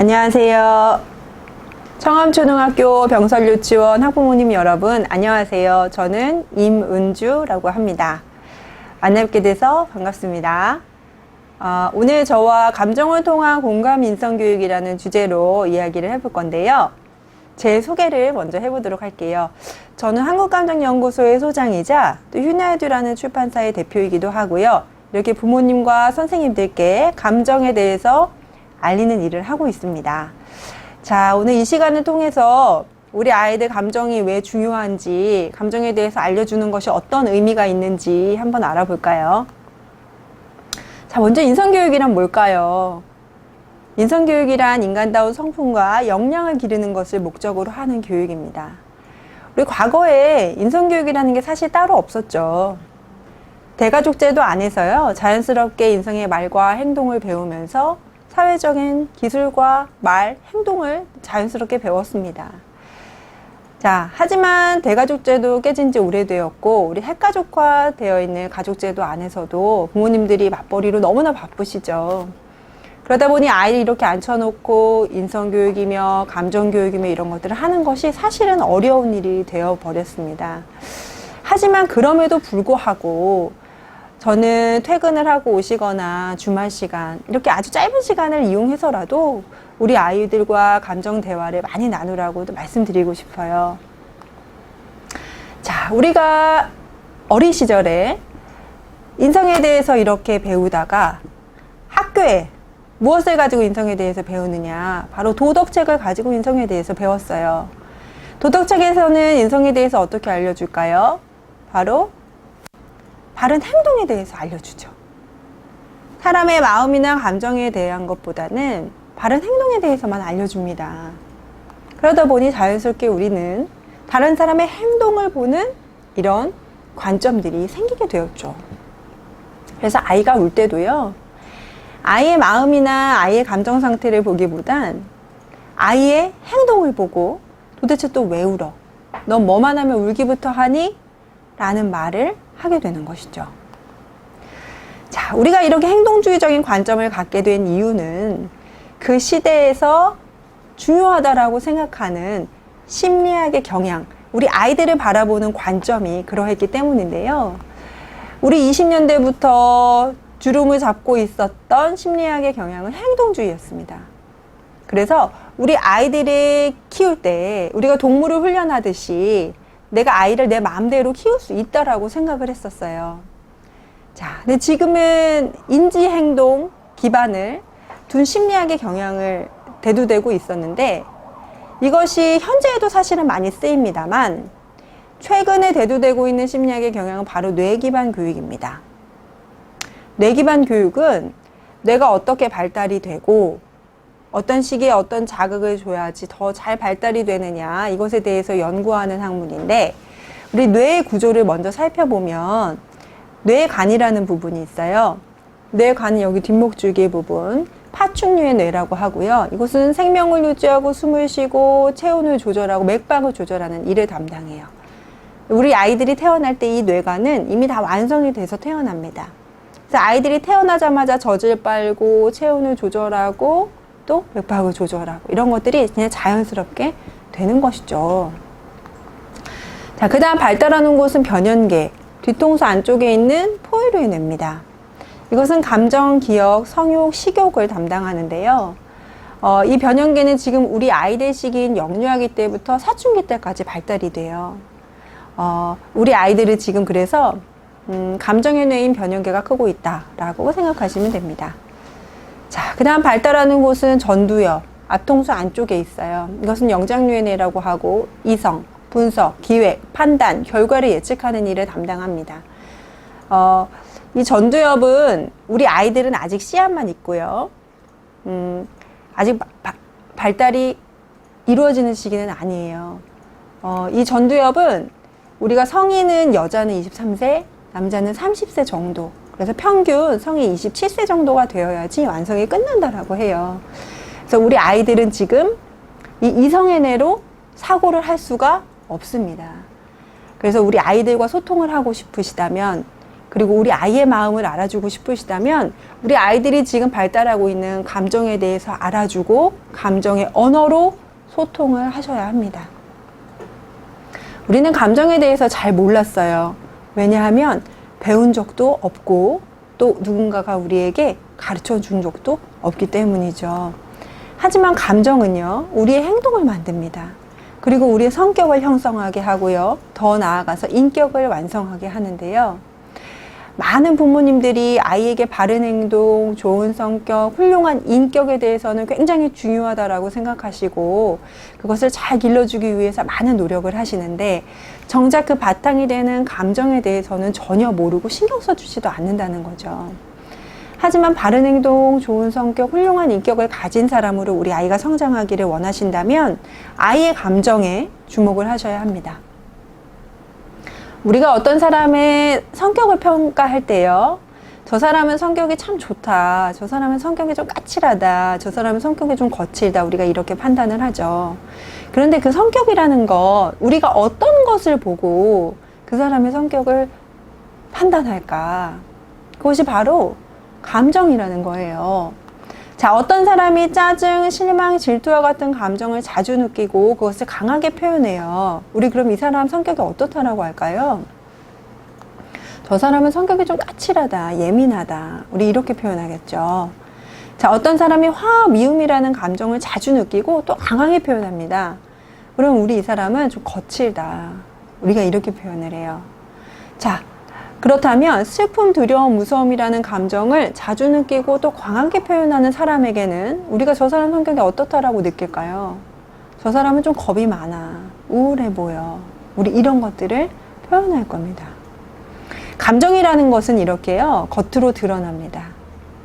안녕하세요. 청암초등학교 병설유치원 학부모님 여러분, 안녕하세요. 저는 임은주라고 합니다. 만나뵙게 돼서 반갑습니다. 오늘 저와 감정을 통한 공감 인성교육이라는 주제로 이야기를 해볼 건데요. 제 소개를 먼저 해보도록 할게요. 저는 한국감정연구소의 소장이자 또 휴나에듀라는 출판사의 대표이기도 하고요. 이렇게 부모님과 선생님들께 감정에 대해서 알리는 일을 하고 있습니다. 자, 오늘 이 시간을 통해서 우리 아이들 감정이 왜 중요한지, 감정에 대해서 알려주는 것이 어떤 의미가 있는지 한번 알아볼까요? 자, 먼저 인성교육이란 뭘까요? 인성교육이란 인간다운 성품과 역량을 기르는 것을 목적으로 하는 교육입니다. 우리 과거에 인성교육이라는 게 사실 따로 없었죠. 대가족제도 안에서요, 자연스럽게 인성의 말과 행동을 배우면서 사회적인 기술과 말, 행동을 자연스럽게 배웠습니다. 자, 하지만 대가족제도 깨진 지 오래되었고, 우리 핵가족화 되어 있는 가족제도 안에서도 부모님들이 맞벌이로 너무나 바쁘시죠. 그러다 보니 아이를 이렇게 앉혀놓고 인성교육이며 감정교육이며 이런 것들을 하는 것이 사실은 어려운 일이 되어버렸습니다. 하지만 그럼에도 불구하고 저는 퇴근을 하고 오시거나 주말 시간, 이렇게 아주 짧은 시간을 이용해서라도 우리 아이들과 감정 대화를 많이 나누라고도 말씀드리고 싶어요. 자, 우리가 어린 시절에 인성에 대해서 이렇게 배우다가 학교에 무엇을 가지고 인성에 대해서 배우느냐? 바로 도덕책을 가지고 인성에 대해서 배웠어요. 도덕책에서는 인성에 대해서 어떻게 알려줄까요? 바로 바른 행동에 대해서 알려주죠. 사람의 마음이나 감정에 대한 것보다는 바른 행동에 대해서만 알려줍니다. 그러다 보니 자연스럽게 우리는 다른 사람의 행동을 보는 이런 관점들이 생기게 되었죠. 그래서 아이가 울 때도요, 아이의 마음이나 아이의 감정 상태를 보기보단 아이의 행동을 보고 도대체 또 왜 울어? 넌 뭐만 하면 울기부터 하니? 라는 말을 하게 되는 것이죠. 자, 우리가 이렇게 행동주의적인 관점을 갖게 된 이유는 그 시대에서 중요하다라고 생각하는 심리학의 경향, 우리 아이들을 바라보는 관점이 그러했기 때문인데요. 우리 20년대부터 주름을 잡고 있었던 심리학의 경향은 행동주의였습니다. 그래서 우리 아이들을 키울 때 우리가 동물을 훈련하듯이 내가 아이를 내 마음대로 키울 수 있다라고 생각을 했었어요. 자, 근데 지금은 인지행동 기반을 둔 심리학의 경향을 대두되고 있었는데 이것이 현재에도 사실은 많이 쓰입니다만 최근에 대두되고 있는 심리학의 경향은 바로 뇌 기반 교육입니다. 뇌 기반 교육은 뇌가 어떻게 발달이 되고 어떤 시기에 어떤 자극을 줘야지 더 잘 발달이 되느냐, 이것에 대해서 연구하는 학문인데, 우리 뇌의 구조를 먼저 살펴보면 뇌간이라는 부분이 있어요. 뇌간은 여기 뒷목줄기 부분, 파충류의 뇌라고 하고요. 이곳은 생명을 유지하고 숨을 쉬고 체온을 조절하고 맥박을 조절하는 일을 담당해요. 우리 아이들이 태어날 때 이 뇌간은 이미 다 완성이 돼서 태어납니다. 그래서 아이들이 태어나자마자 젖을 빨고 체온을 조절하고 또 맥박을 조절하고 이런 것들이 그냥 자연스럽게 되는 것이죠. 자, 그 다음 발달하는 곳은 변연계, 뒤통수 안쪽에 있는 포유류의 뇌입니다. 이것은 감정, 기억, 성욕, 식욕을 담당하는데요. 이 변연계는 지금 우리 아이들 시기인 영유아기 때부터 사춘기 때까지 발달이 돼요. 우리 아이들은 지금 그래서 감정의 뇌인 변연계가 크고 있다라고 생각하시면 됩니다. 자, 그 다음 발달하는 곳은 전두엽, 앞통수 안쪽에 있어요. 이것은 영장류의 뇌라고 하고 이성, 분석, 기획, 판단, 결과를 예측하는 일을 담당합니다. 이 전두엽은 우리 아이들은 아직 씨앗만 있고요. 아직 발달이 이루어지는 시기는 아니에요. 이 전두엽은 우리가 성인은 여자는 23세, 남자는 30세 정도. 그래서 평균 성이 27세 정도가 되어야지 완성이 끝난다라고 해요. 그래서 우리 아이들은 지금 이 이성의 뇌로 사고를 할 수가 없습니다. 그래서 우리 아이들과 소통을 하고 싶으시다면 그리고 우리 아이의 마음을 알아주고 싶으시다면 우리 아이들이 지금 발달하고 있는 감정에 대해서 알아주고 감정의 언어로 소통을 하셔야 합니다. 우리는 감정에 대해서 잘 몰랐어요. 왜냐하면 배운 적도 없고 또 누군가가 우리에게 가르쳐 준 적도 없기 때문이죠. 하지만 감정은요, 우리의 행동을 만듭니다. 그리고 우리의 성격을 형성하게 하고요. 더 나아가서 인격을 완성하게 하는데요. 많은 부모님들이 아이에게 바른 행동, 좋은 성격, 훌륭한 인격에 대해서는 굉장히 중요하다라고 생각하시고 그것을 잘 길러주기 위해서 많은 노력을 하시는데 정작 그 바탕이 되는 감정에 대해서는 전혀 모르고 신경 써주지도 않는다는 거죠. 하지만 바른 행동, 좋은 성격, 훌륭한 인격을 가진 사람으로 우리 아이가 성장하기를 원하신다면 아이의 감정에 주목을 하셔야 합니다. 우리가 어떤 사람의 성격을 평가할 때요, 저 사람은 성격이 참 좋다, 저 사람은 성격이 좀 까칠하다, 저 사람은 성격이 좀 거칠다, 우리가 이렇게 판단을 하죠. 그런데 그 성격이라는 것, 우리가 어떤 것을 보고 그 사람의 성격을 판단할까? 그것이 바로 감정이라는 거예요. 자, 어떤 사람이 짜증, 실망, 질투와 같은 감정을 자주 느끼고 그것을 강하게 표현해요. 우리 그럼 이 사람 성격이 어떻다라고 할까요? 저 사람은 성격이 좀 까칠하다, 예민하다. 우리 이렇게 표현하겠죠. 자, 어떤 사람이 화, 미움이라는 감정을 자주 느끼고 또 강하게 표현합니다. 그럼 우리 이 사람은 좀 거칠다. 우리가 이렇게 표현을 해요. 자, 그렇다면 슬픔, 두려움, 무서움이라는 감정을 자주 느끼고 또 강하게 표현하는 사람에게는 우리가 저 사람 성격이 어떻다라고 느낄까요? 저 사람은 좀 겁이 많아, 우울해 보여. 우리 이런 것들을 표현할 겁니다. 감정이라는 것은 이렇게요, 겉으로 드러납니다.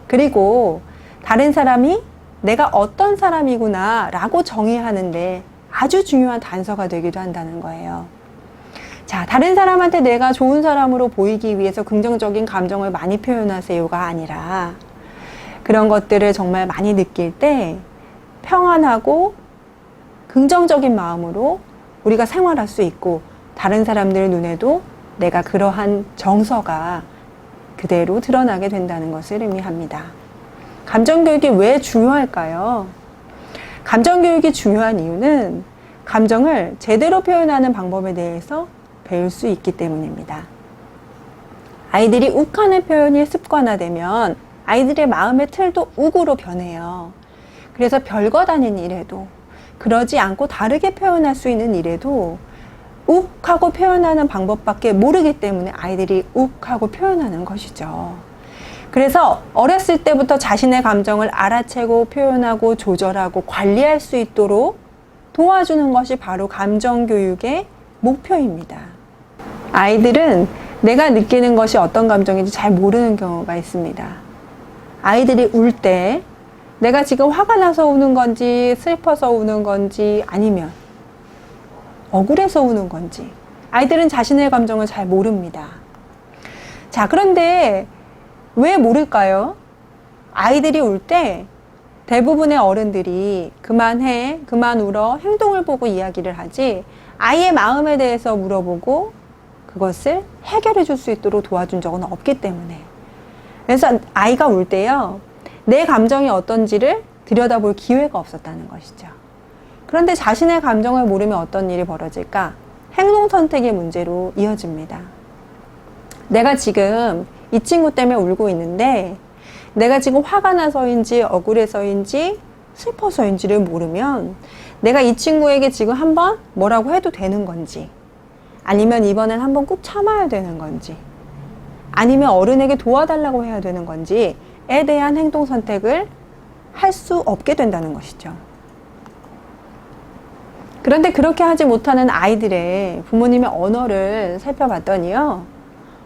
그리고 다른 사람이 내가 어떤 사람이구나 라고 정의하는데 아주 중요한 단서가 되기도 한다는 거예요. 자, 다른 사람한테 내가 좋은 사람으로 보이기 위해서 긍정적인 감정을 많이 표현하세요가 아니라 그런 것들을 정말 많이 느낄 때 평안하고 긍정적인 마음으로 우리가 생활할 수 있고 다른 사람들 눈에도 내가 그러한 정서가 그대로 드러나게 된다는 것을 의미합니다. 감정교육이 왜 중요할까요? 감정교육이 중요한 이유는 감정을 제대로 표현하는 방법에 대해서 배울 수 있기 때문입니다. 아이들이 욱하는 표현이 습관화되면 아이들의 마음의 틀도 욱으로 변해요. 그래서 별것 아닌 일에도 그러지 않고 다르게 표현할 수 있는 일에도 욱하고 표현하는 방법밖에 모르기 때문에 아이들이 욱하고 표현하는 것이죠. 그래서 어렸을 때부터 자신의 감정을 알아채고 표현하고 조절하고 관리할 수 있도록 도와주는 것이 바로 감정교육의 목표입니다. 아이들은 내가 느끼는 것이 어떤 감정인지 잘 모르는 경우가 있습니다. 아이들이 울 때 내가 지금 화가 나서 우는 건지 슬퍼서 우는 건지 아니면 억울해서 우는 건지 아이들은 자신의 감정을 잘 모릅니다. 자, 그런데 왜 모를까요? 아이들이 울 때 대부분의 어른들이 그만해, 그만 울어, 행동을 보고 이야기를 하지 아이의 마음에 대해서 물어보고 그것을 해결해 줄 수 있도록 도와준 적은 없기 때문에. 그래서 아이가 울 때요, 내 감정이 어떤지를 들여다볼 기회가 없었다는 것이죠. 그런데 자신의 감정을 모르면 어떤 일이 벌어질까? 행동 선택의 문제로 이어집니다. 내가 지금 이 친구 때문에 울고 있는데 내가 지금 화가 나서인지 억울해서인지 슬퍼서인지를 모르면 내가 이 친구에게 지금 한번 뭐라고 해도 되는 건지 아니면 이번엔 한번 꾹 참아야 되는 건지 아니면 어른에게 도와달라고 해야 되는 건지에 대한 행동 선택을 할 수 없게 된다는 것이죠. 그런데 그렇게 하지 못하는 아이들의 부모님의 언어를 살펴봤더니요,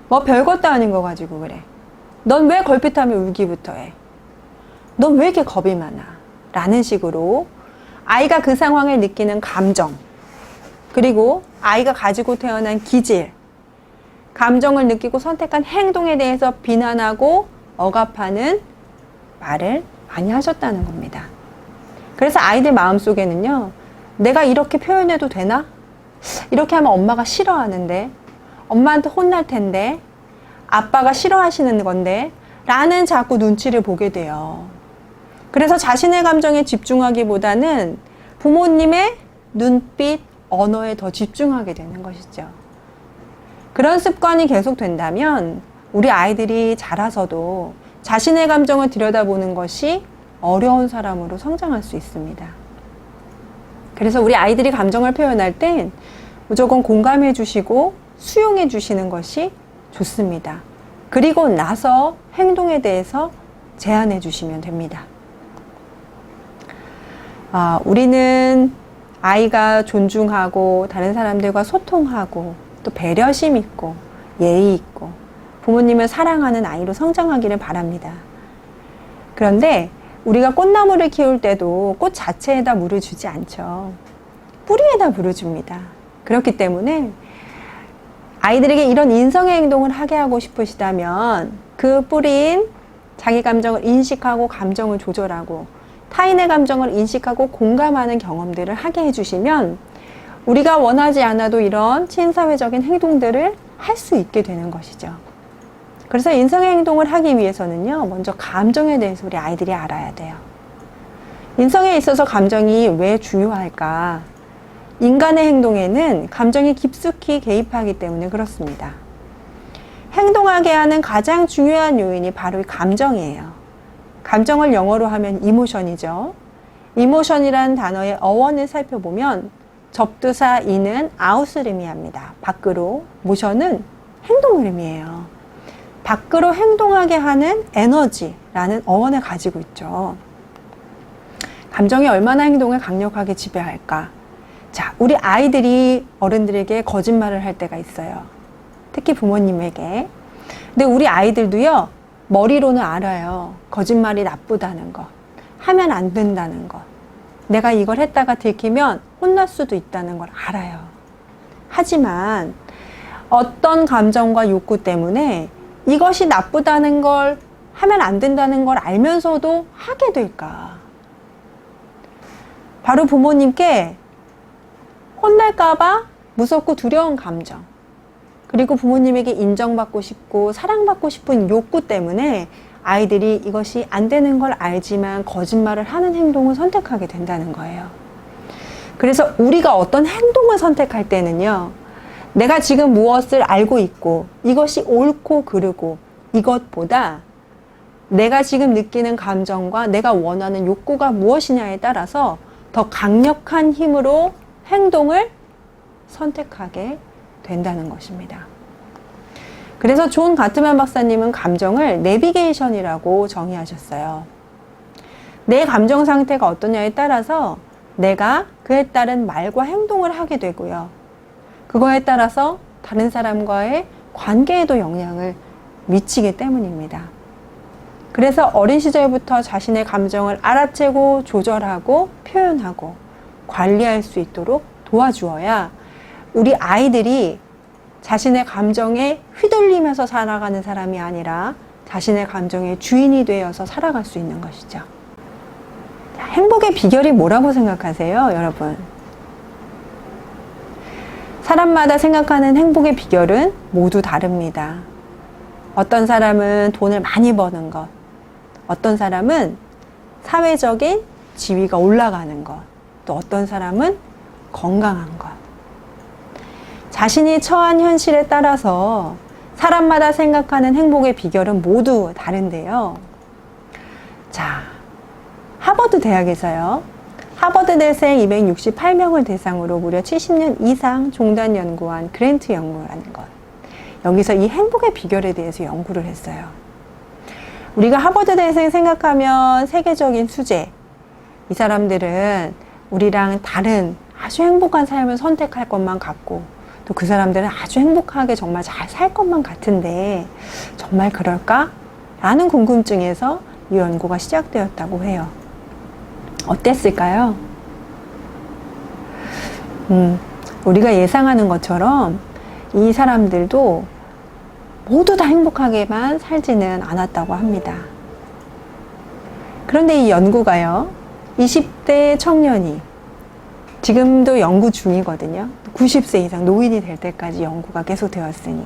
뭐 별것도 아닌 거 가지고 그래. 넌 왜 걸핏하면 울기부터 해? 넌 왜 이렇게 겁이 많아? 라는 식으로 아이가 그 상황에 느끼는 감정, 그리고 아이가 가지고 태어난 기질, 감정을 느끼고 선택한 행동에 대해서 비난하고 억압하는 말을 많이 하셨다는 겁니다. 그래서 아이들 마음속에는요, 내가 이렇게 표현해도 되나? 이렇게 하면 엄마가 싫어하는데, 엄마한테 혼날 텐데, 아빠가 싫어하시는 건데 라는 자꾸 눈치를 보게 돼요. 그래서 자신의 감정에 집중하기보다는 부모님의 눈빛, 언어에 더 집중하게 되는 것이죠. 그런 습관이 계속된다면 우리 아이들이 자라서도 자신의 감정을 들여다보는 것이 어려운 사람으로 성장할 수 있습니다. 그래서 우리 아이들이 감정을 표현할 땐 무조건 공감해 주시고 수용해 주시는 것이 좋습니다. 그리고 나서 행동에 대해서 제안해 주시면 됩니다. 우리는 아이가 존중하고 다른 사람들과 소통하고 또 배려심 있고 예의 있고 부모님을 사랑하는 아이로 성장하기를 바랍니다. 그런데 우리가 꽃나무를 키울 때도 꽃 자체에다 물을 주지 않죠. 뿌리에다 물을 줍니다. 그렇기 때문에 아이들에게 이런 인성의 행동을 하게 하고 싶으시다면 그 뿌리인 자기 감정을 인식하고 감정을 조절하고 타인의 감정을 인식하고 공감하는 경험들을 하게 해주시면 우리가 원하지 않아도 이런 친사회적인 행동들을 할 수 있게 되는 것이죠. 그래서 인성의 행동을 하기 위해서는요, 먼저 감정에 대해서 우리 아이들이 알아야 돼요. 인성에 있어서 감정이 왜 중요할까? 인간의 행동에는 감정이 깊숙이 개입하기 때문에 그렇습니다. 행동하게 하는 가장 중요한 요인이 바로 이 감정이에요. 감정을 영어로 하면 이모션이죠. 이모션이라는 단어의 어원을 살펴보면 접두사 in은 out을 의미합니다. 밖으로, 모션은 행동을 의미해요. 밖으로 행동하게 하는 에너지라는 어원을 가지고 있죠. 감정이 얼마나 행동을 강력하게 지배할까? 자, 우리 아이들이 어른들에게 거짓말을 할 때가 있어요. 특히 부모님에게. 근데 우리 아이들도요, 머리로는 알아요. 거짓말이 나쁘다는 것, 하면 안 된다는 것, 내가 이걸 했다가 들키면 혼날 수도 있다는 걸 알아요. 하지만 어떤 감정과 욕구 때문에 이것이 나쁘다는 걸, 하면 안 된다는 걸 알면서도 하게 될까? 바로 부모님께 혼날까봐 무섭고 두려운 감정, 그리고 부모님에게 인정받고 싶고 사랑받고 싶은 욕구 때문에 아이들이 이것이 안 되는 걸 알지만 거짓말을 하는 행동을 선택하게 된다는 거예요. 그래서 우리가 어떤 행동을 선택할 때는요, 내가 지금 무엇을 알고 있고 이것이 옳고 그르고 이것보다 내가 지금 느끼는 감정과 내가 원하는 욕구가 무엇이냐에 따라서 더 강력한 힘으로 행동을 선택하게 된다는 것입니다. 그래서 존 가트만 박사님은 감정을 내비게이션이라고 정의하셨어요. 내 감정 상태가 어떠냐에 따라서 내가 그에 따른 말과 행동을 하게 되고요. 그거에 따라서 다른 사람과의 관계에도 영향을 미치기 때문입니다. 그래서 어린 시절부터 자신의 감정을 알아채고 조절하고 표현하고 관리할 수 있도록 도와주어야 우리 아이들이 자신의 감정에 휘둘리면서 살아가는 사람이 아니라 자신의 감정의 주인이 되어서 살아갈 수 있는 것이죠. 행복의 비결이 뭐라고 생각하세요, 여러분? 사람마다 생각하는 행복의 비결은 모두 다릅니다. 어떤 사람은 돈을 많이 버는 것, 어떤 사람은 사회적인 지위가 올라가는 것, 또 어떤 사람은 건강한 것. 자신이 처한 현실에 따라서 사람마다 생각하는 행복의 비결은 모두 다른데요. 자, 하버드 대학에서요, 하버드 대생 268명을 대상으로 무려 70년 이상 종단 연구한 그랜트 연구라는 것. 여기서 이 행복의 비결에 대해서 연구를 했어요. 우리가 하버드 대생 생각하면 세계적인 수재, 이 사람들은 우리랑 다른 아주 행복한 삶을 선택할 것만 같고 또 그 사람들은 아주 행복하게 정말 잘 살 것만 같은데 정말 그럴까? 라는 궁금증에서 이 연구가 시작되었다고 해요. 어땠을까요? 우리가 예상하는 것처럼 이 사람들도 모두 다 행복하게만 살지는 않았다고 합니다. 그런데 이 연구가요, 20대 청년이 지금도 연구 중이거든요. 90세 이상 노인이 될 때까지 연구가 계속 되었으니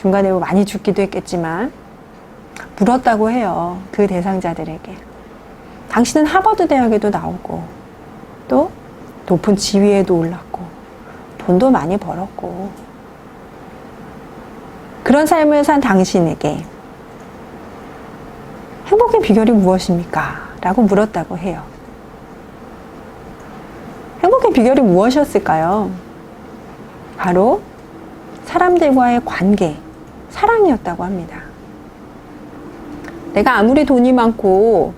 중간에 뭐 많이 죽기도 했겠지만 물었다고 해요. 그 대상자들에게. 당신은 하버드 대학에도 나오고 또 높은 지위에도 올랐고 돈도 많이 벌었고 그런 삶을 산 당신에게 행복의 비결이 무엇입니까? 라고 물었다고 해요. 행복의 비결이 무엇이었을까요? 바로 사람들과의 관계, 사랑이었다고 합니다. 내가 아무리 돈이 많고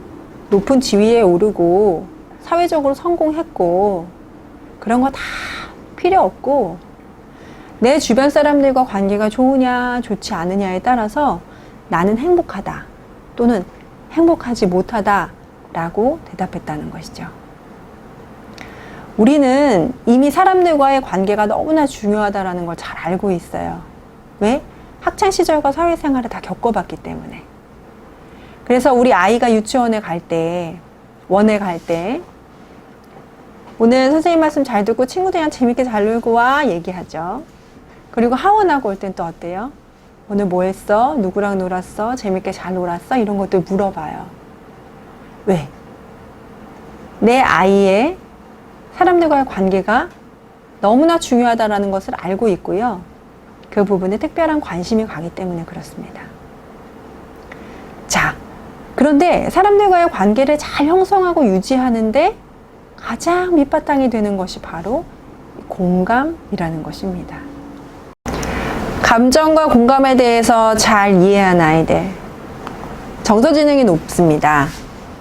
높은 지위에 오르고 사회적으로 성공했고 그런 거 다 필요 없고 내 주변 사람들과 관계가 좋으냐 좋지 않으냐에 따라서 나는 행복하다 또는 행복하지 못하다 라고 대답했다는 것이죠. 우리는 이미 사람들과의 관계가 너무나 중요하다는 걸 잘 알고 있어요. 왜? 학창시절과 사회생활을 다 겪어봤기 때문에. 그래서 우리 아이가 유치원에 갈 때, 원에 갈 때 오늘 선생님 말씀 잘 듣고 친구들이랑 재밌게 잘 놀고 와 얘기하죠. 그리고 하원하고 올 땐 또 어때요? 오늘 뭐 했어? 누구랑 놀았어? 재밌게 잘 놀았어? 이런 것들 물어봐요. 왜? 내 아이의 사람들과의 관계가 너무나 중요하다는 것을 알고 있고요. 그 부분에 특별한 관심이 가기 때문에 그렇습니다. 자, 그런데 사람들과의 관계를 잘 형성하고 유지하는데 가장 밑바탕이 되는 것이 바로 공감이라는 것입니다. 감정과 공감에 대해서 잘 이해한 아이들, 정서지능이 높습니다.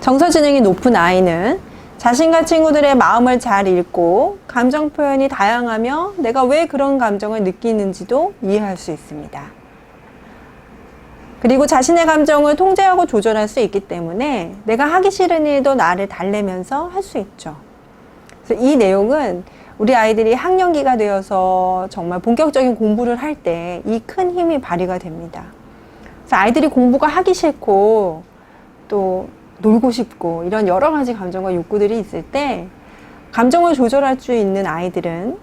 정서지능이 높은 아이는 자신과 친구들의 마음을 잘 읽고 감정 표현이 다양하며 내가 왜 그런 감정을 느끼는지도 이해할 수 있습니다. 그리고 자신의 감정을 통제하고 조절할 수 있기 때문에 내가 하기 싫은 일도 나를 달래면서 할 수 있죠. 그래서 이 내용은 우리 아이들이 학년기가 되어서 정말 본격적인 공부를 할 때 이 큰 힘이 발휘가 됩니다. 그래서 아이들이 공부가 하기 싫고 또 놀고 싶고 이런 여러 가지 감정과 욕구들이 있을 때 감정을 조절할 수 있는 아이들은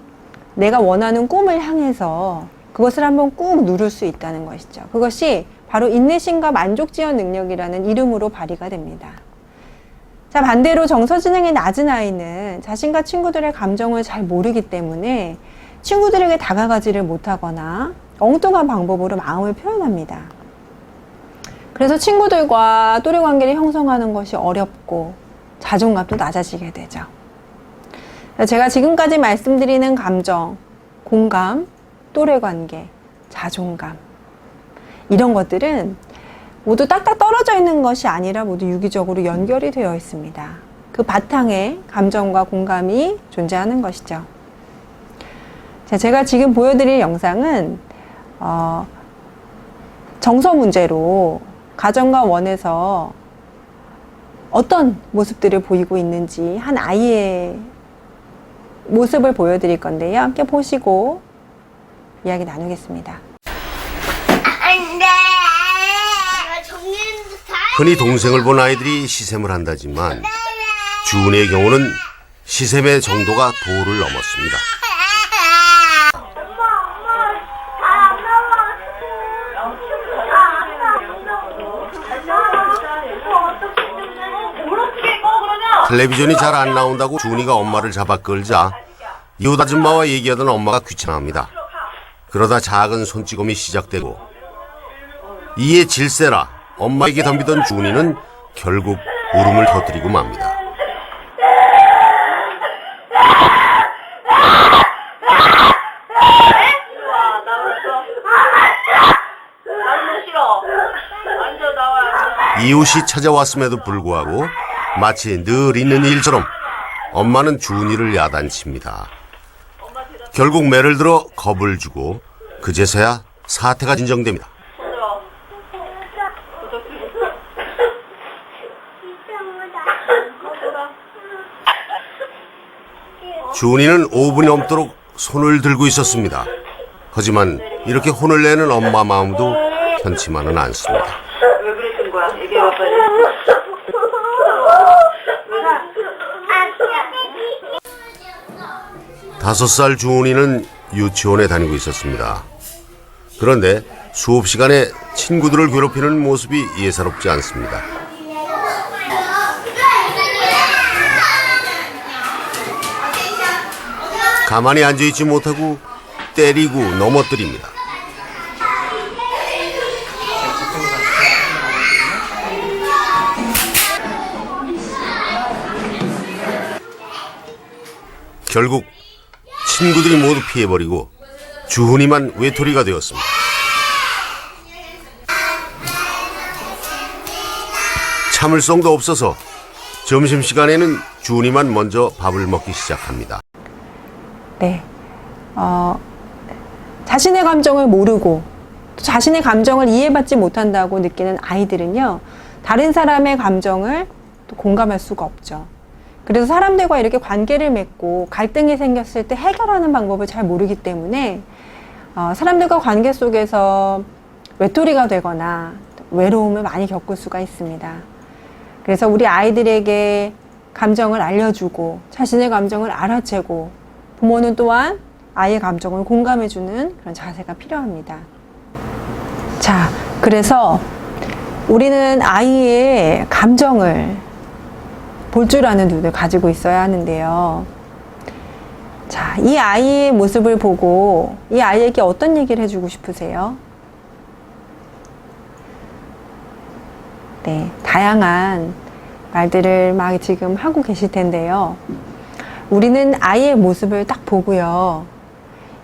내가 원하는 꿈을 향해서 그것을 한번 꾹 누를 수 있다는 것이죠. 그것이 바로 인내심과 만족지원 능력이라는 이름으로 발휘가 됩니다. 자, 반대로 정서지능이 낮은 아이는 자신과 친구들의 감정을 잘 모르기 때문에 친구들에게 다가가지를 못하거나 엉뚱한 방법으로 마음을 표현합니다. 그래서 친구들과 또래 관계를 형성하는 것이 어렵고 자존감도 낮아지게 되죠. 제가 지금까지 말씀드리는 감정, 공감, 또래 관계, 자존감 이런 것들은 모두 딱딱 떨어져 있는 것이 아니라 모두 유기적으로 연결이 되어 있습니다. 그 바탕에 감정과 공감이 존재하는 것이죠. 자, 제가 지금 보여드릴 영상은 정서 문제로 가정과 원에서 어떤 모습들을 보이고 있는지 한 아이의 모습을 보여드릴 건데요. 함께 보시고 이야기 나누겠습니다. 흔히 동생을 본 아이들이 시샘을 한다지만 주은이의 경우는 시샘의 정도가 도를 넘었습니다. 텔레비전이 잘 안 나온다고 주은이가 엄마를 잡아 끌자 이웃 아줌마와 얘기하던 엄마가 귀찮아합니다. 그러다 작은 손찌검이 시작되고 이에 질세라 엄마에게 덤비던 주은이는 결국 울음을 터뜨리고 맙니다. 이웃이 찾아왔음에도 불구하고 마치 늘 있는 일처럼 엄마는 주은이를 야단칩니다. 결국 매를 들어 겁을 주고 그제서야 사태가 진정됩니다. 주은이는 5분이 넘도록 손을 들고 있었습니다. 하지만 이렇게 혼을 내는 엄마 마음도 편치만은 않습니다. 왜 그랬던 거야? 얘기해봐 빨리. 5살 주은이는 유치원에 다니고 있었습니다. 그런데 수업 시간에 친구들을 괴롭히는 모습이 예사롭지 않습니다. 가만히 앉아있지 못하고 때리고 넘어뜨립니다. 결국 친구들이 모두 피해버리고 주훈이만 외톨이가 되었습니다. 참을성도 없어서 점심시간에는 주훈이만 먼저 밥을 먹기 시작합니다. 네. 자신의 감정을 모르고 또 자신의 감정을 이해받지 못한다고 느끼는 아이들은요, 다른 사람의 감정을 또 공감할 수가 없죠. 그래서 사람들과 이렇게 관계를 맺고 갈등이 생겼을 때 해결하는 방법을 잘 모르기 때문에 사람들과 관계 속에서 외톨이가 되거나 외로움을 많이 겪을 수가 있습니다. 그래서 우리 아이들에게 감정을 알려주고 자신의 감정을 알아채고 부모는 또한 아이의 감정을 공감해주는 그런 자세가 필요합니다. 자, 그래서 우리는 아이의 감정을 볼 줄 아는 눈을 가지고 있어야 하는데요. 자, 이 아이의 모습을 보고 이 아이에게 어떤 얘기를 해주고 싶으세요? 네, 다양한 말들을 막 지금 하고 계실 텐데요. 우리는 아이의 모습을 딱 보고요,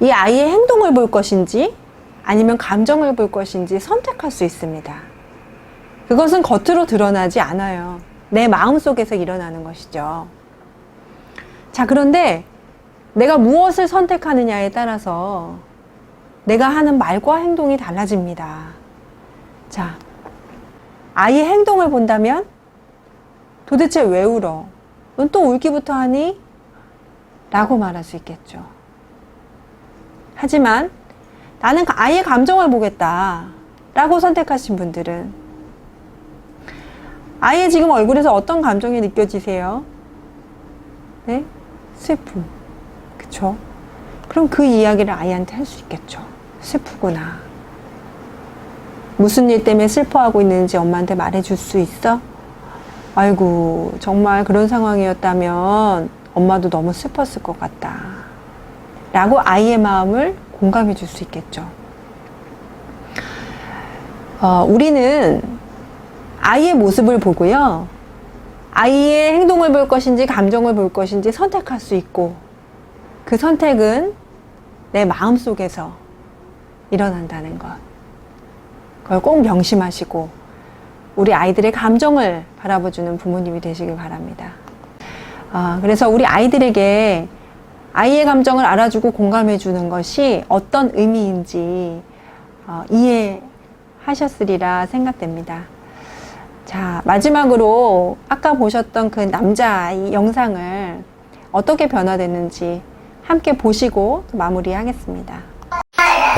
이 아이의 행동을 볼 것인지 아니면 감정을 볼 것인지 선택할 수 있습니다. 그것은 겉으로 드러나지 않아요. 내 마음속에서 일어나는 것이죠. 자, 그런데 내가 무엇을 선택하느냐에 따라서 내가 하는 말과 행동이 달라집니다. 자, 아이의 행동을 본다면 도대체 왜 울어? 넌 또 울기부터 하니? 라고 말할 수 있겠죠. 하지만 나는 아이의 감정을 보겠다 라고 선택하신 분들은 아이의 지금 얼굴에서 어떤 감정이 느껴지세요? 네? 슬픔. 그쵸? 그럼 그 이야기를 아이한테 할 수 있겠죠. 슬프구나. 무슨 일 때문에 슬퍼하고 있는지 엄마한테 말해줄 수 있어? 아이고, 정말 그런 상황이었다면 엄마도 너무 슬펐을 것 같다. 라고 아이의 마음을 공감해 줄 수 있겠죠. 우리는 아이의 모습을 보고요, 아이의 행동을 볼 것인지 감정을 볼 것인지 선택할 수 있고, 그 선택은 내 마음속에서 일어난다는 것. 그걸 꼭 명심하시고 우리 아이들의 감정을 바라봐주는 부모님이 되시길 바랍니다. 그래서 우리 아이들에게 아이의 감정을 알아주고 공감해주는 것이 어떤 의미인지 이해하셨으리라 생각됩니다. 자, 마지막으로 아까 보셨던 그 남자아이 영상을 어떻게 변화됐는지 함께 보시고 마무리하겠습니다.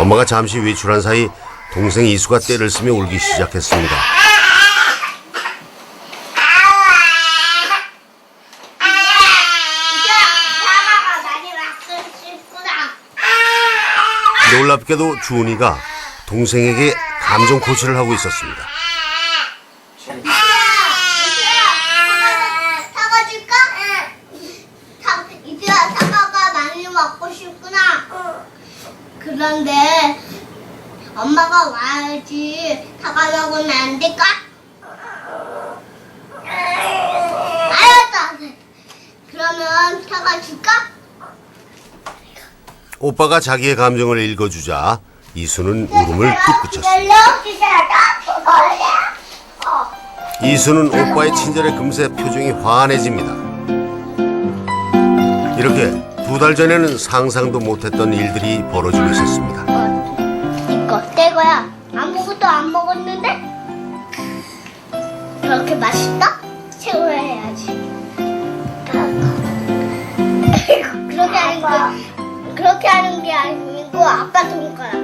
엄마가 잠시 외출한 사이 동생 이수가 떼를 쓰며 울기 시작했습니다. 놀랍게도 주은이가 동생에게 감정 코치를 하고 있었습니다. 사과 줄까? 이제야 사과가 많이 먹고 싶구나. 그런데 엄마가 와야지 사과 먹으면 안 될까? 알았다. 그러면 사과 줄까? 오빠가 자기의 감정을 읽어주자 이수는 울음을 뚝 그쳤습니다. 이수는 오빠의 친절에 금세 표정이 환해집니다. 이렇게 2달 전에는 상상도 못했던 일들이 벌어지고 있었습니다. 이거 내 거야. 아무것도 안 먹었는데? 그렇게 맛있다? 채워야지. 그렇게 하는 게 아니고 아빠 손가락.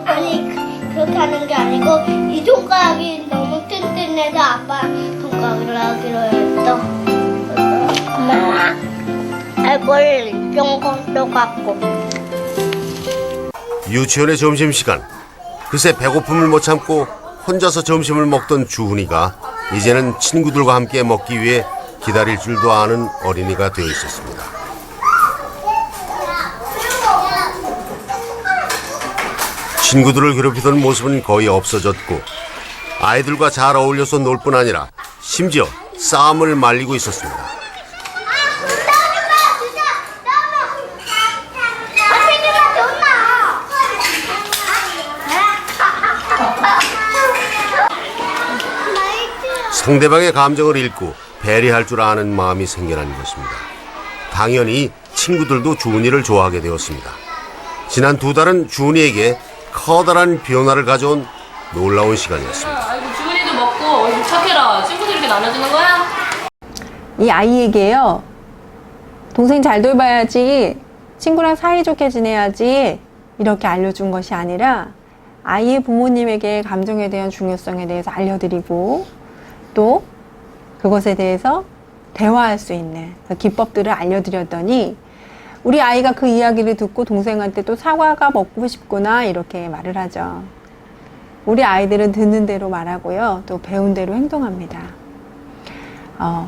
아니 그렇게 하는 게 아니고 이 손가락이 너무 튼튼해서 아빠 손가락으로 하기로 했어. 엄마, 얼굴 쫑쫑 갖고. 유치원의 점심시간 그새 배고픔을 못 참고 혼자서 점심을 먹던 주은이가 이제는 친구들과 함께 먹기 위해 기다릴 줄도 아는 어린이가 되어 있었습니다. 친구들을 괴롭히던 모습은 거의 없어졌고 아이들과 잘 어울려서 놀 뿐 아니라 심지어 싸움을 말리고 있었습니다. 상대방의 감정을 읽고 배려할 줄 아는 마음이 생겨난 것입니다. 당연히 친구들도 주은이를 좋아하게 되었습니다. 지난 2달은 주은이에게 커다란 변화를 가져온 놀라운 시간이었습니다. 아이고 주은이도 먹고 착해라. 친구들 이렇게 나눠주는 거야? 이 아이에게요, 동생 잘 돌봐야지, 친구랑 사이좋게 지내야지 이렇게 알려준 것이 아니라 아이의 부모님에게 감정에 대한 중요성에 대해서 알려드리고 또 그것에 대해서 대화할 수 있는 그 기법들을 알려드렸더니 우리 아이가 그 이야기를 듣고 동생한테 또 사과가 먹고 싶구나 이렇게 말을 하죠. 우리 아이들은 듣는 대로 말하고요, 또 배운 대로 행동합니다.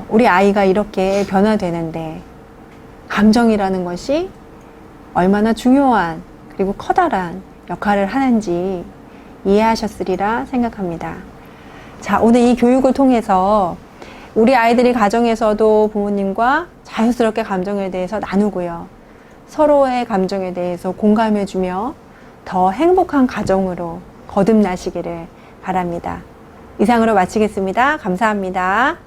우리 아이가 이렇게 변화되는데 감정이라는 것이 얼마나 중요한 그리고 커다란 역할을 하는지 이해하셨으리라 생각합니다. 자, 오늘 이 교육을 통해서 우리 아이들이 가정에서도 부모님과 자연스럽게 감정에 대해서 나누고요, 서로의 감정에 대해서 공감해주며 더 행복한 가정으로 거듭나시기를 바랍니다. 이상으로 마치겠습니다. 감사합니다.